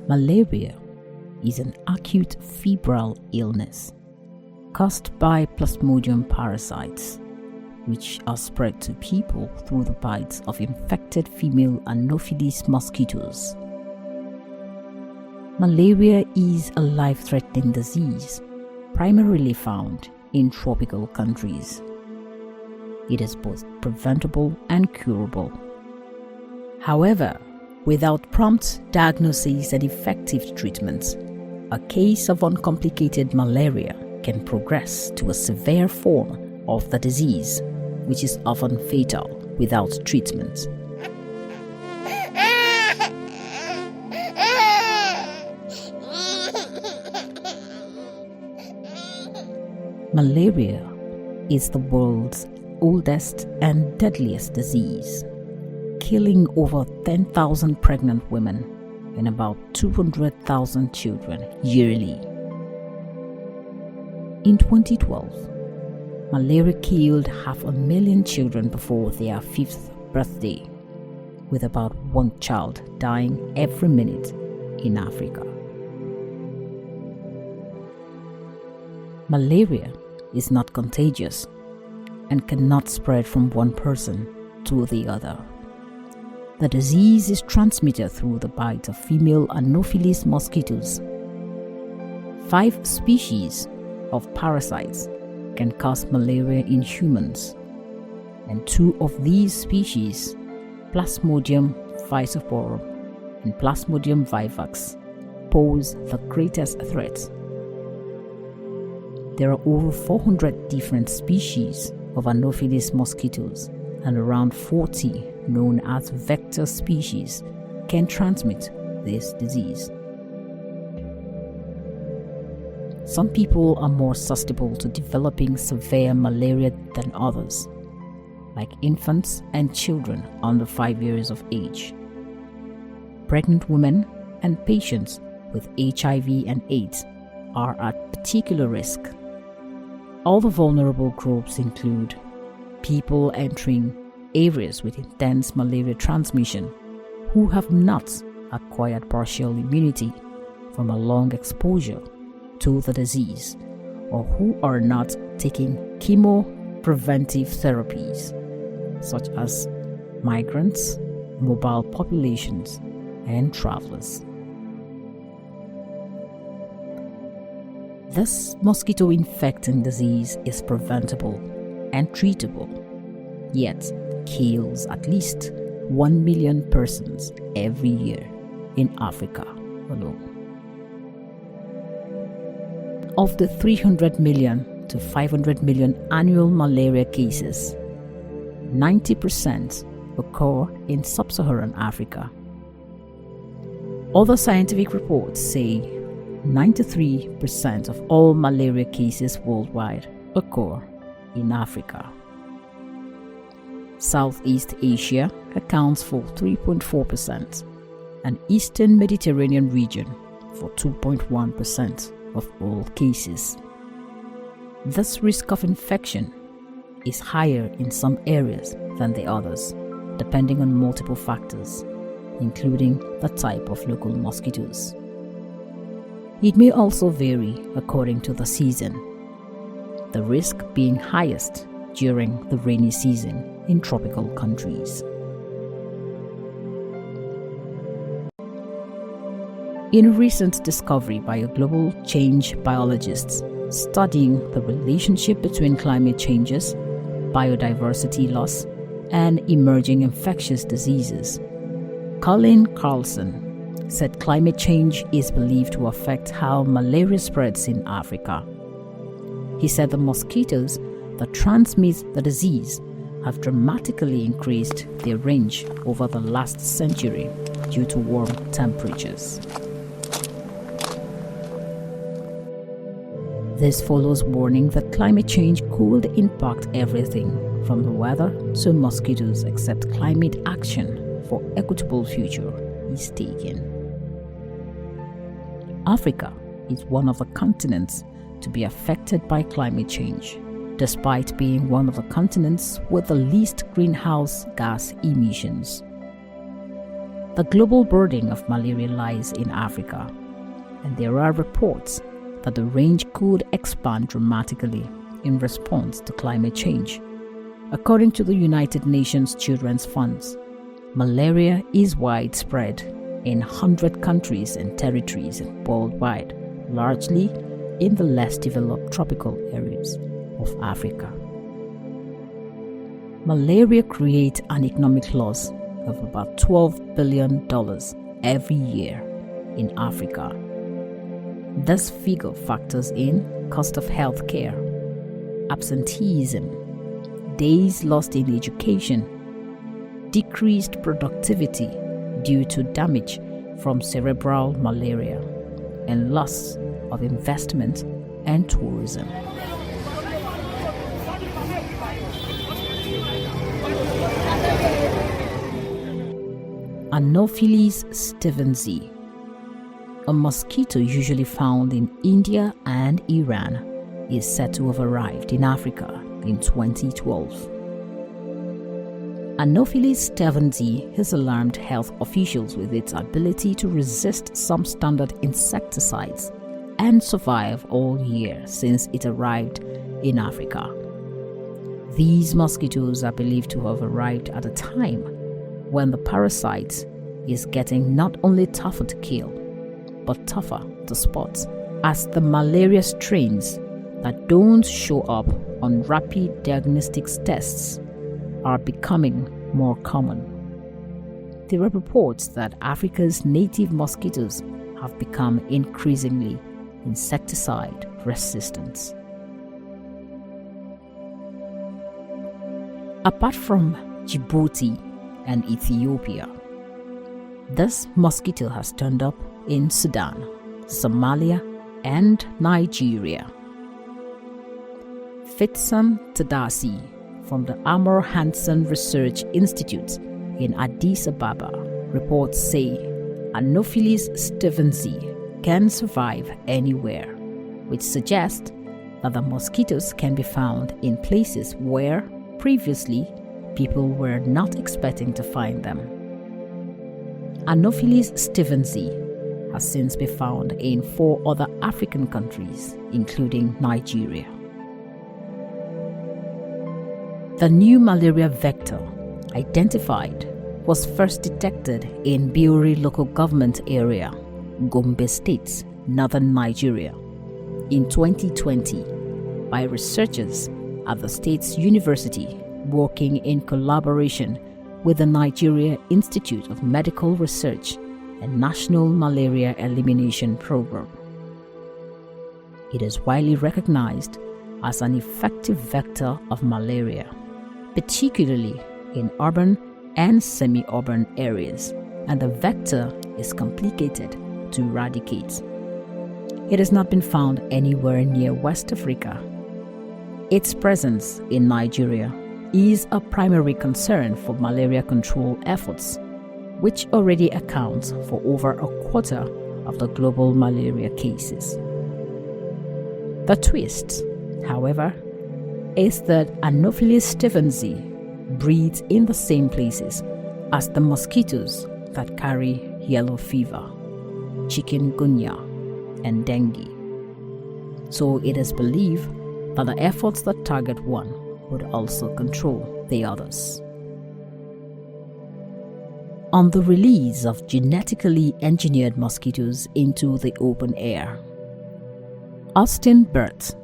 Malaria is an acute febrile illness caused by Plasmodium parasites, which are spread to people through the bites of infected female Anopheles mosquitoes. Malaria is a life-threatening disease primarily found in tropical countries. It is both preventable and curable. However, without prompt diagnosis and effective treatment, a case of uncomplicated malaria can progress to a severe form of the disease, which is often fatal without treatment. Malaria is the world's oldest and deadliest disease, killing over 10,000 pregnant women and about 200,000 children yearly. In 2012, malaria killed 500,000 children before their 5th birthday, with about one child dying every minute in Africa. Malaria is not contagious and cannot spread from one person to the other. The disease is transmitted through the bite of female Anopheles mosquitoes. 5 species of parasites can cause malaria in humans, and 2 of these species, Plasmodium falciparum and Plasmodium vivax, pose the greatest threat. There are over 400 different species of Anopheles mosquitoes, and around 40 known as vector species can transmit this disease. Some people are more susceptible to developing severe malaria than others, like infants and children under 5 years of age. Pregnant women and patients with HIV and AIDS are at particular risk. Other vulnerable groups include people entering areas with intense malaria transmission who have not acquired partial immunity from a long exposure to the disease, or who are not taking chemopreventive therapies, such as migrants, mobile populations, and travelers. This mosquito-infecting disease is preventable and treatable, yet kills at least 1 million persons every year in Africa alone. Of the 300 million to 500 million annual malaria cases, 90% occur in sub-Saharan Africa. Other scientific reports say 93% of all malaria cases worldwide occur in Africa. Southeast Asia accounts for 3.4%, and Eastern Mediterranean region for 2.1% of all cases. This risk of infection is higher in some areas than the others, depending on multiple factors, including the type of local mosquitoes. It may also vary according to the season, the risk being highest during the rainy season in tropical countries. In a recent discovery by a global change biologist studying the relationship between climate changes, biodiversity loss, and emerging infectious diseases, Colin Carlson said climate change is believed to affect how malaria spreads in Africa. He said the mosquitoes that transmit the disease have dramatically increased their range over the last century due to warm temperatures. This follows warning that climate change could impact everything from the weather to mosquitoes, except climate action for equitable future is taken. Africa is one of the continents to be affected by climate change, despite being one of the continents with the least greenhouse gas emissions. The global burden of malaria lies in Africa, and there are reports that the range could expand dramatically in response to climate change. According to the United Nations Children's Funds, malaria is widespread in 100 countries and territories worldwide, largely in the less developed tropical areas of Africa. Malaria creates an economic loss of about $12 billion every year in Africa. This figure factors in cost of health care, absenteeism, days lost in education, decreased productivity due to damage from cerebral malaria, and loss of investment and tourism. Anopheles stevensii, a mosquito usually found in India and Iran, is said to have arrived in Africa in 2012. Anopheles stevensii has alarmed health officials with its ability to resist some standard insecticides and survive all year since it arrived in Africa. These mosquitoes are believed to have arrived at a time when the parasite is getting not only tougher to kill, but tougher to spot, as the malaria strains that don't show up on rapid diagnostics tests are becoming more common. There are reports that Africa's native mosquitoes have become increasingly insecticide resistant. Apart from Djibouti and Ethiopia, this mosquito has turned up in Sudan, Somalia, and Nigeria. Fitsam Tadasi from the Amor Hansen Research Institute in Addis Ababa reports say Anopheles stevensii can survive anywhere, which suggests that the mosquitoes can be found in places where previously people were not expecting to find them. Anopheles stevensii has since been found in 4 other African countries, including Nigeria. The new malaria vector identified was first detected in Biori local government area, Gombe State, northern Nigeria, in 2020 by researchers at the state's university working in collaboration with the Nigeria Institute of Medical Research and National Malaria Elimination Program. It is widely recognized as an effective vector of malaria, particularly in urban and semi-urban areas, and the vector is complicated to eradicate. It has not been found anywhere near West Africa. Its presence in Nigeria is a primary concern for malaria control efforts, which already accounts for over a quarter of the global malaria cases. The twist, however, is that Anopheles stevensii breeds in the same places as the mosquitoes that carry yellow fever, chikungunya, and dengue. So it is believed that the efforts that target one would also control the others. On the release of genetically engineered mosquitoes into the open air, Austin Burt,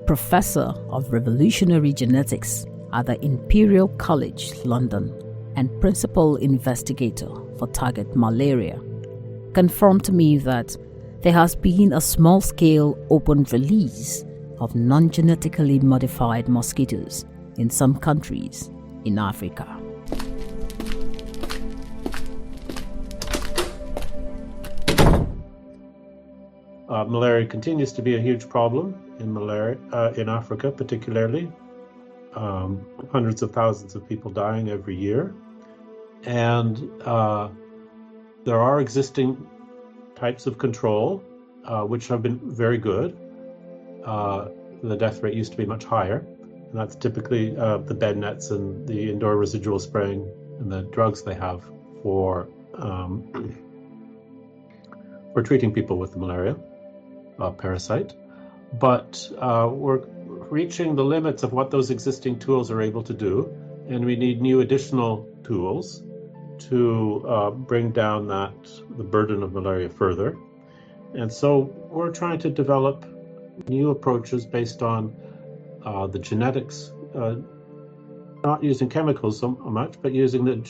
professor of revolutionary genetics at the Imperial College London and principal investigator for target malaria, confirmed to me that there has been a small-scale open release of non-genetically modified mosquitoes in some countries in Africa. Malaria continues to be a huge problem in Africa, particularly. Hundreds of thousands of people dying every year. And there are existing types of control, which have been very good. The death rate used to be much higher. And that's typically the bed nets and the indoor residual spraying and the drugs they have for for treating people with the malaria parasite. But we're reaching the limits of what those existing tools are able to do, and we need new additional tools to bring down the burden of malaria further. And so we're trying to develop new approaches based on the genetics, not using chemicals so much, but using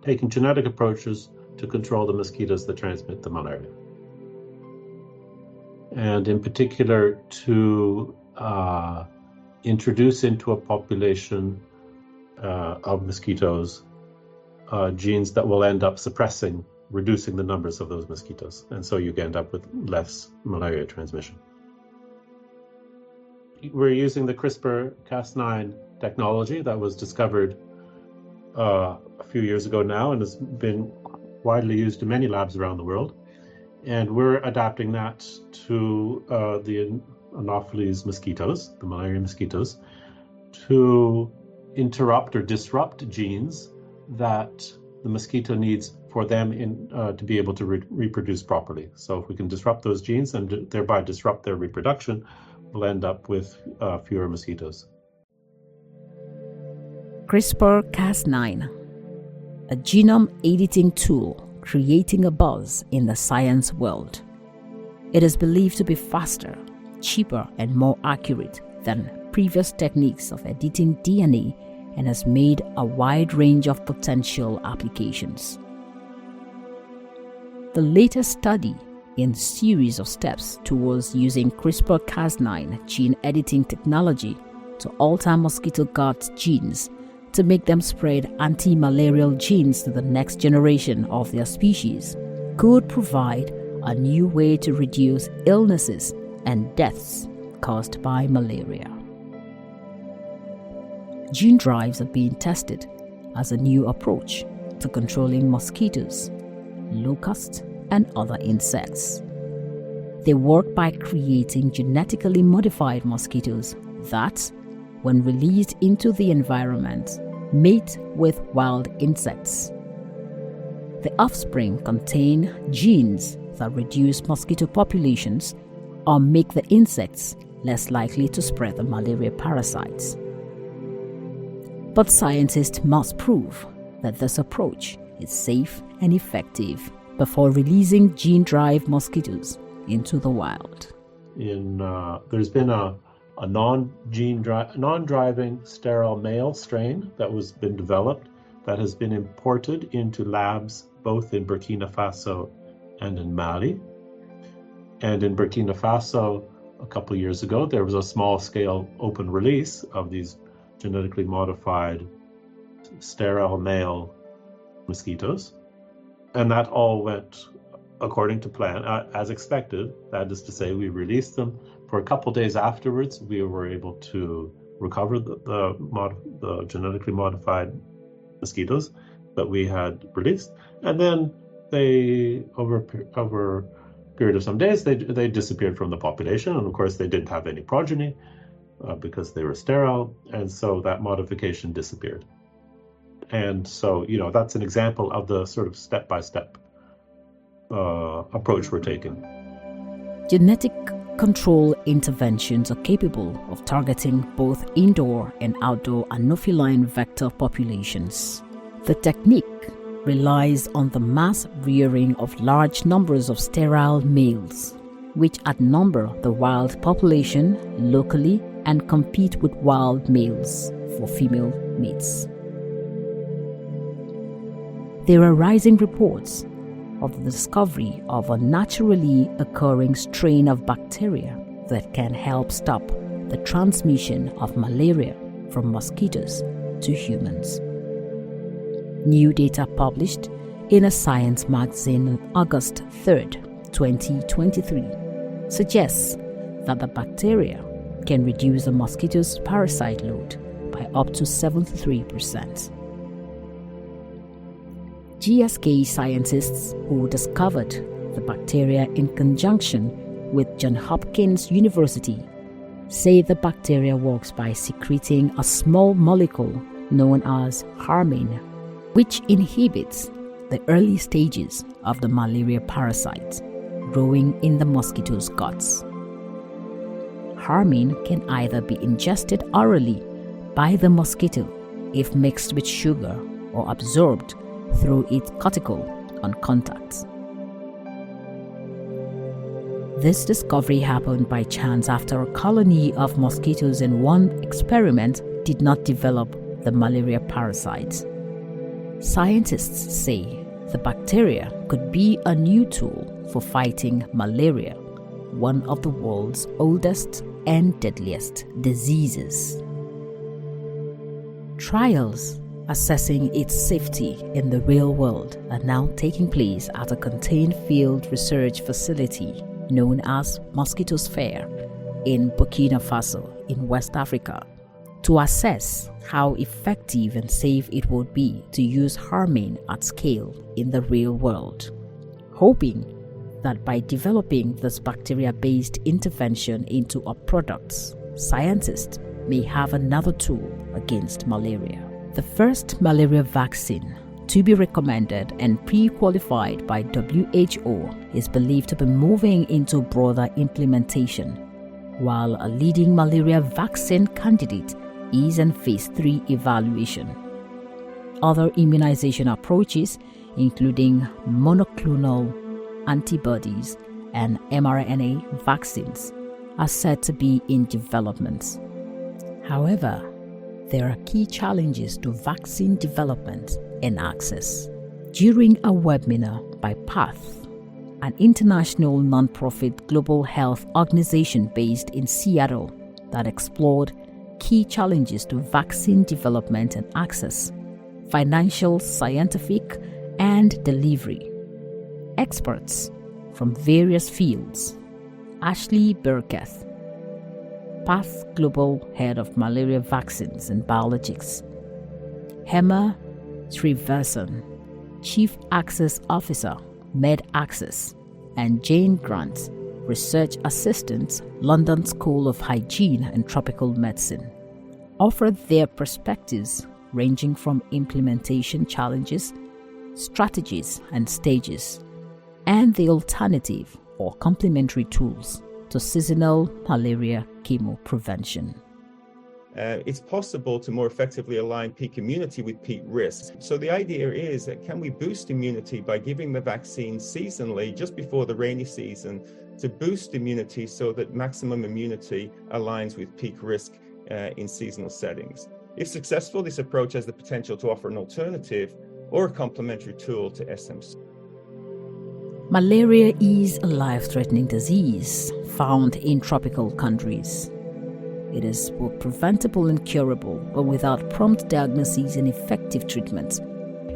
taking genetic approaches to control the mosquitoes that transmit the malaria. And in particular, to introduce into a population of mosquitoes genes that will end up reducing the numbers of those mosquitoes. And so you end up with less malaria transmission. We're using the CRISPR-Cas9 technology that was discovered a few years ago now and has been widely used in many labs around the world. And we're adapting that to the Anopheles mosquitoes, the malaria mosquitoes, to interrupt or disrupt genes that the mosquito needs for them to be able to reproduce properly. So if we can disrupt those genes and thereby disrupt their reproduction, we'll end up with fewer mosquitoes. CRISPR-Cas9, a genome editing tool creating a buzz in the science world. It is believed to be faster, cheaper, and more accurate than previous techniques of editing DNA and has made a wide range of potential applications. The latest study in series of steps towards using CRISPR-Cas9 gene editing technology to alter mosquito gut genes to make them spread anti-malarial genes to the next generation of their species could provide a new way to reduce illnesses and deaths caused by malaria. Gene drives are being tested as a new approach to controlling mosquitoes, locusts, and other insects. They work by creating genetically modified mosquitoes that, when released into the environment, mate with wild insects. The offspring contain genes that reduce mosquito populations or make the insects less likely to spread the malaria parasites. But scientists must prove that this approach is safe and effective before releasing gene-drive mosquitoes into the wild. There's been a non-driving sterile male strain that was been developed that has been imported into labs both in Burkina Faso and in Mali. And in Burkina Faso, a couple of years ago, there was a small-scale open release of these genetically modified sterile male mosquitoes. And that all went according to plan, as expected. That is to say, we released them. For a couple of days afterwards, we were able to recover the genetically modified mosquitoes that we had released. And then they, over a period of some days, they disappeared from the population. And of course, they didn't have any progeny because they were sterile. And so that modification disappeared. And so, that's an example of the sort of step-by-step approach we're taking. Genetic control interventions are capable of targeting both indoor and outdoor anopheline vector populations. The technique relies on the mass rearing of large numbers of sterile males, which outnumber the wild population locally and compete with wild males for female mates. There are rising reports of the discovery of a naturally occurring strain of bacteria that can help stop the transmission of malaria from mosquitoes to humans. New data published in a science magazine on August 3rd, 2023, suggests that the bacteria can reduce a mosquito's parasite load by up to 73%. GSK scientists who discovered the bacteria in conjunction with Johns Hopkins University say the bacteria works by secreting a small molecule known as harmine, which inhibits the early stages of the malaria parasite growing in the mosquito's guts. Harmine can either be ingested orally by the mosquito if mixed with sugar or absorbed through its cuticle on contact. This discovery happened by chance after a colony of mosquitoes in one experiment did not develop the malaria parasite. Scientists say the bacteria could be a new tool for fighting malaria, one of the world's oldest and deadliest diseases. Trials assessing its safety in the real world are now taking place at a contained field research facility known as Mosquitoes Fair in Burkina Faso in West Africa to assess how effective and safe it would be to use harmine at scale in the real world, hoping that by developing this bacteria-based intervention into our products, scientists may have another tool against malaria. The first malaria vaccine to be recommended and pre-qualified by WHO is believed to be moving into broader implementation, while a leading malaria vaccine candidate is in phase 3 evaluation. Other immunization approaches, including monoclonal antibodies and mRNA vaccines, are said to be in development. However, there are key challenges to vaccine development and access. During a webinar by PATH, an international non-profit global health organization based in Seattle that explored key challenges to vaccine development and access, financial, scientific, and delivery. Experts from various fields, Ashley Burkett, PATH Global Head of Malaria Vaccines and Biologics, Hema Srivasan, Chief Access Officer, MedAccess, and Jane Grant, Research Assistant, London School of Hygiene and Tropical Medicine, offered their perspectives ranging from implementation challenges, strategies and stages, and the alternative or complementary tools to seasonal malaria chemo prevention. It's possible to more effectively align peak immunity with peak risk. So the idea is that can we boost immunity by giving the vaccine seasonally just before the rainy season to boost immunity so that maximum immunity aligns with peak risk in seasonal settings. If successful, this approach has the potential to offer an alternative or a complementary tool to SMC. Malaria is a life-threatening disease found in tropical countries. It is both preventable and curable, but without prompt diagnosis and effective treatment,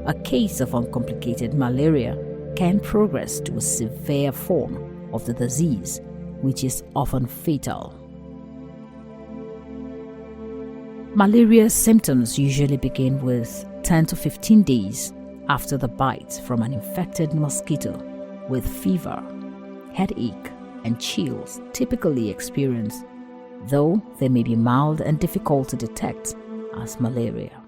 a case of uncomplicated malaria can progress to a severe form of the disease, which is often fatal. Malaria symptoms usually begin with 10 to 15 days after the bite from an infected mosquito, with fever, headache, and chills typically experienced, though they may be mild and difficult to detect as malaria.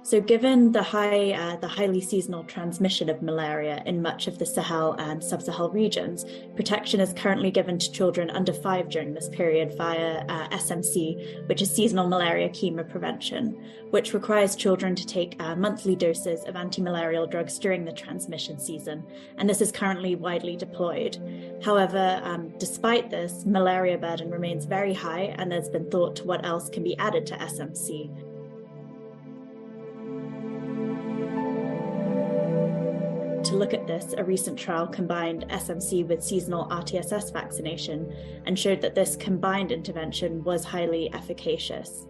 So given the highly seasonal transmission of malaria in much of the Sahel and sub-Sahel regions, protection is currently given to children under 5 during this period via SMC, which is seasonal malaria chemo prevention, which requires children to take monthly doses of anti-malarial drugs during the transmission season, and this is currently widely deployed. However, despite this, malaria burden remains very high, and there's been thought to what else can be added to SMC. To look at this, a recent trial combined SMC with seasonal RTSS vaccination and showed that this combined intervention was highly efficacious.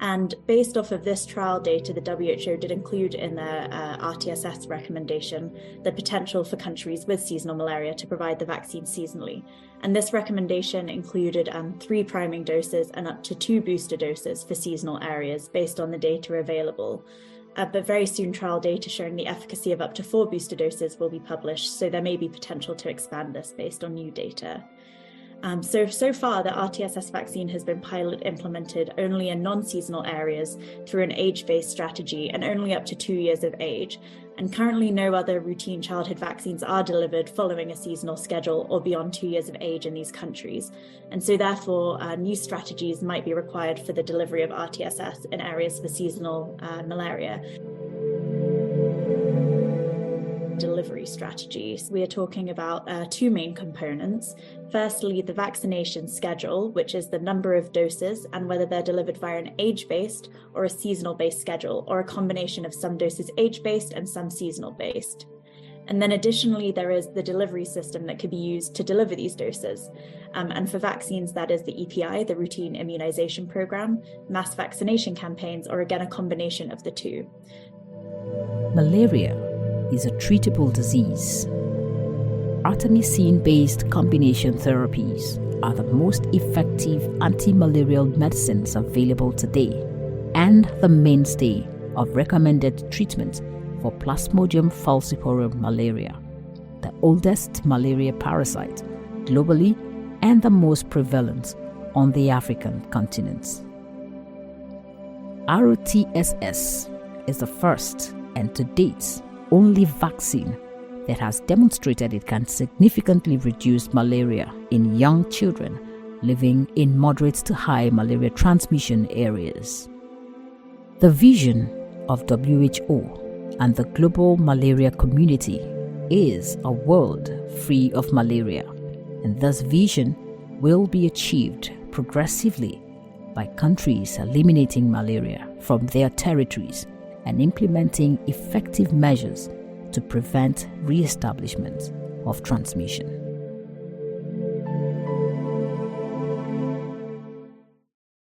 And based off of this trial data, the WHO did include in their RTSS recommendation the potential for countries with seasonal malaria to provide the vaccine seasonally. And this recommendation included 3 priming doses and up to 2 booster doses for seasonal areas based on the data available. But very soon trial data showing the efficacy of up to 4 booster doses will be published, so there may be potential to expand this based on new data. So far, the RTSS vaccine has been pilot implemented only in non-seasonal areas through an age-based strategy and only up to 2 years of age. And currently no other routine childhood vaccines are delivered following a seasonal schedule or beyond 2 years of age in these countries. And so therefore, new strategies might be required for the delivery of RTSS in areas for seasonal malaria. Delivery strategies. We are talking about two main components. Firstly, the vaccination schedule, which is the number of doses and whether they're delivered via an age-based or a seasonal-based schedule, or a combination of some doses age-based and some seasonal-based. And then additionally, there is the delivery system that could be used to deliver these doses. And for vaccines, that is the EPI, the routine immunization program, mass vaccination campaigns, or again, a combination of the two. Malaria is a treatable disease. Artemisinin-based combination therapies are the most effective anti-malarial medicines available today and the mainstay of recommended treatment for Plasmodium falciparum malaria, the oldest malaria parasite globally and the most prevalent on the African continent. RTSS is the first and to date only vaccine that has demonstrated it can significantly reduce malaria in young children living in moderate to high malaria transmission areas. The vision of WHO and the global malaria community is a world free of malaria, and this vision will be achieved progressively by countries eliminating malaria from their territories and implementing effective measures to prevent re-establishment of transmission.